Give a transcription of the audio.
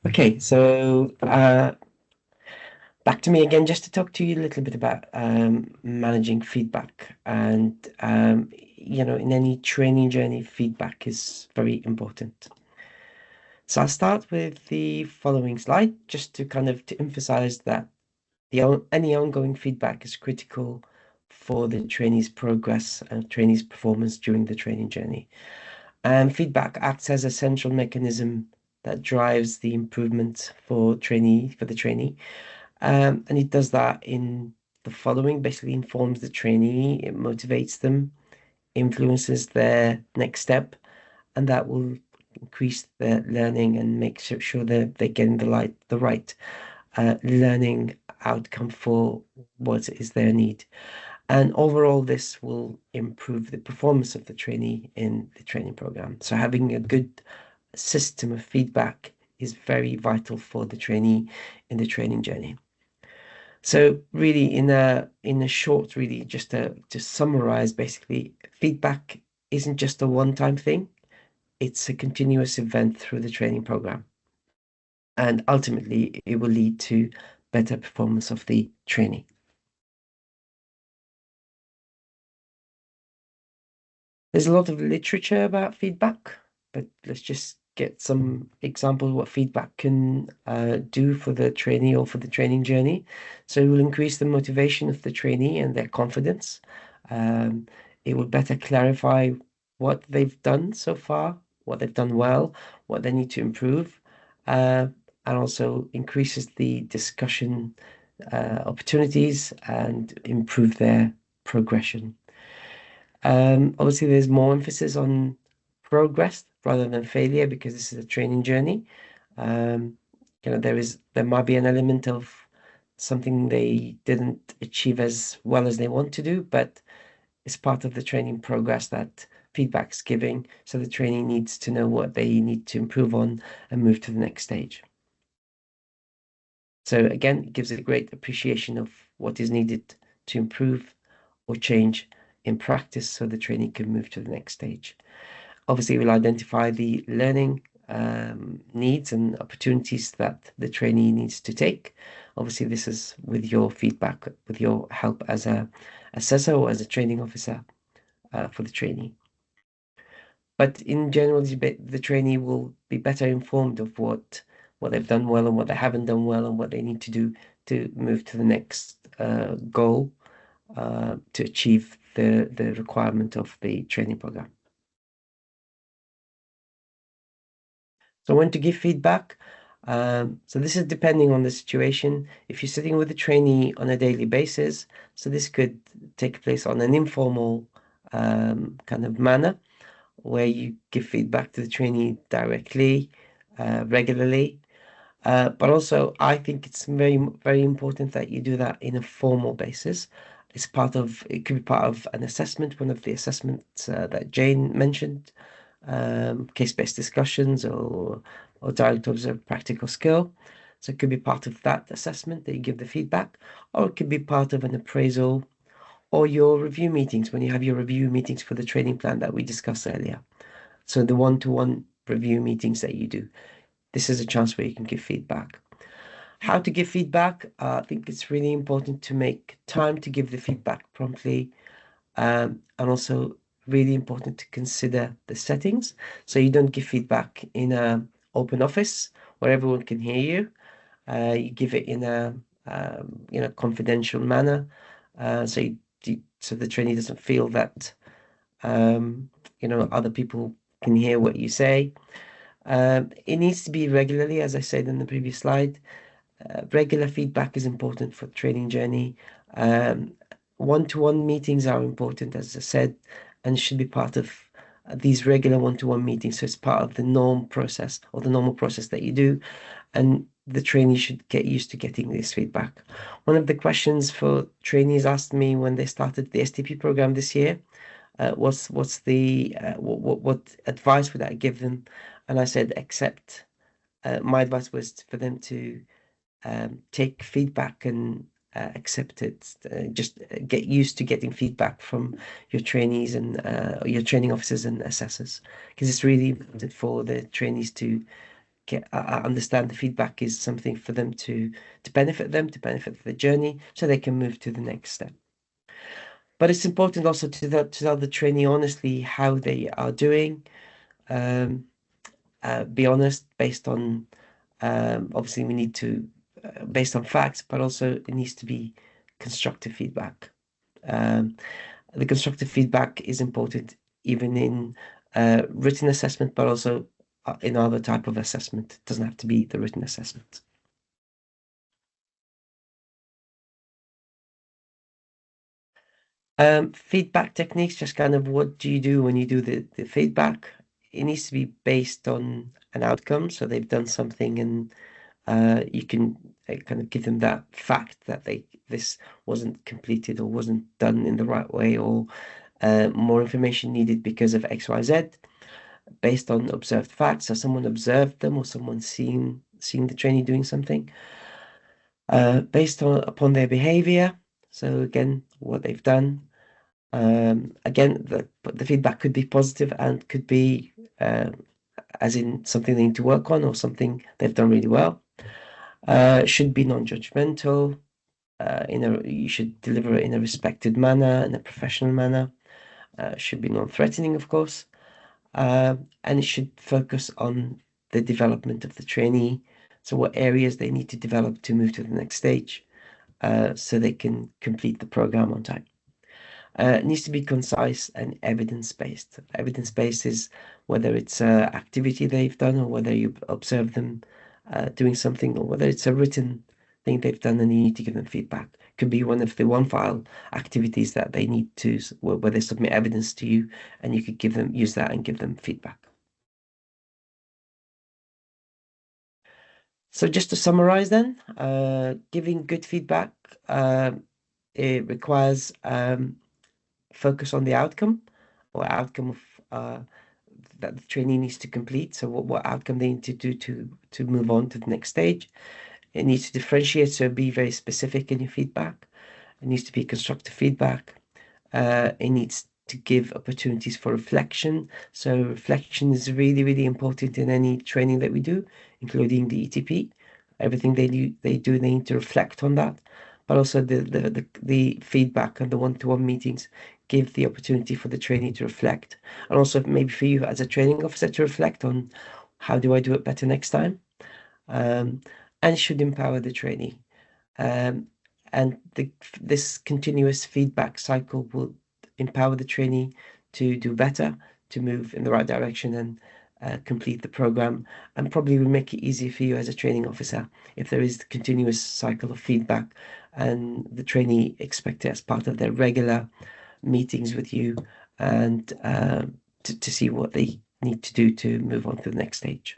Okay, so back to me again, just to talk to you a little bit about managing feedback. And in any training journey, feedback is very important. So I'll start with the following slide, just to kind of to emphasize that any ongoing feedback is critical for the trainee's progress and trainee's performance during the training journey. And feedback acts as a central mechanism that drives the improvement for the trainee. And it does that in the following, basically informs the trainee, it motivates them, influences their next step, and that will increase their learning and make sure that they're getting the right learning outcome for what is their need. And overall, this will improve the performance of the trainee in the training program. So having a good system of feedback is very vital for the trainee in the training journey. So really in a short, really just to summarize, basically, feedback isn't just a one-time thing, it's a continuous event through the training program. And ultimately it will lead to better performance of the trainee. There's a lot of literature about feedback, but let's just get some examples of what feedback can do for the trainee or for the training journey. So it will increase the motivation of the trainee and their confidence. Um, it will better clarify what they've done so far, what they've done well, what they need to improve, uh, and also increases the discussion opportunities and improve their progression. Obviously, there's more emphasis on progress rather than failure because this is a training journey. Um, there might be an element of something they didn't achieve as well as they want to do, but it's part of the training progress that feedback's giving. So the trainee needs to know what they need to improve on and move to the next stage. So again, it gives a great appreciation of what is needed to improve or change in practice so the trainee can move to the next stage. Obviously, we'll identify the learning needs and opportunities that the trainee needs to take. Obviously, this is with your feedback, with your help as a assessor or as a training officer for the trainee. But in general, the trainee will be better informed of what they've done well and what they haven't done well and what they need to do to move to the next goal to achieve the requirement of the training program. So when to give feedback. So this is depending on the situation. If you're sitting with a trainee on a daily basis, so this could take place on an informal kind of manner where you give feedback to the trainee directly, regularly. But also, I think it's very, very important that you do that in a formal basis. It could be part of an assessment, one of the assessments that Jane mentioned, case-based discussions or direct observed practical skill. So it could be part of that assessment that you give the feedback, or it could be part of an appraisal or your review meetings when you have your review meetings for the training plan that we discussed earlier. So the one-to-one review meetings that you do. This is a chance where you can give feedback. How to give feedback? I think it's really important to make time to give the feedback promptly, and also really important to consider the settings. So you don't give feedback in an open office where everyone can hear you. You give it in a confidential manner, so the trainee doesn't feel that other people can hear what you say. It needs to be regularly, as I said in the previous slide. Regular feedback is important for the training journey. Um, One-to-one meetings are important, as I said, and should be part of these regular one-to-one meetings. So it's part of the norm process or the normal process that you do, and the trainee should get used to getting this feedback. One of the questions for trainees asked me when they started the STP program this year what's the what advice would I give them? And I said accept. My advice was for them to take feedback and accept it. Just get used to getting feedback from your trainees and your training officers and assessors, because it's really important for the trainees to understand the feedback is something for them to benefit them, to benefit the journey, so they can move to the next step. But it's important also to tell the trainee honestly how they are doing. Um, be honest based on obviously we need to based on facts, but also it needs to be constructive feedback. Um, the constructive feedback is important even in written assessment, but also in other type of assessment. It doesn't have to be the written assessment. Feedback techniques, just kind of what do you do when you do the feedback? It needs to be based on an outcome. So they've done something and you can kind of give them that fact that this wasn't completed or wasn't done in the right way, or more information needed because of X, Y, Z, based on observed facts. So someone observed them or someone seen the trainee doing something, based on upon their behavior. So again, what they've done. Again, the feedback could be positive and could be as in something they need to work on or something they've done really well. Should be non-judgmental. You should deliver it in a respected manner, in a professional manner. Should be non-threatening, of course, and it should focus on the development of the trainee. So what areas they need to develop to move to the next stage, so they can complete the program on time. It needs to be concise and evidence-based. Evidence-based is whether it's an activity they've done or whether you observe them doing something or whether it's a written thing they've done and you need to give them feedback. Could be one of the one-file activities that they need to, where they submit evidence to you and you could use that and give them feedback. So just to summarize then, giving good feedback, it requires focus on the outcome or outcome of that the trainee needs to complete. So what outcome they need to do to move on to the next stage. It needs to differentiate, so be very specific in your feedback. It needs to be constructive feedback. It needs to give opportunities for reflection. So reflection is really, really important in any training that we do, including the ETP. Everything they do, they need to reflect on that. But also the feedback and the one-to-one meetings give the opportunity for the trainee to reflect. And also maybe for you as a training officer to reflect on how do I do it better next time? Um, and should empower the trainee. Um, and this continuous feedback cycle will empower the trainee to do better, to move in the right direction and complete the program, and probably will make it easier for you as a training officer if there is the continuous cycle of feedback and the trainee expect it as part of their regular meetings with you and to see what they need to do to move on to the next stage.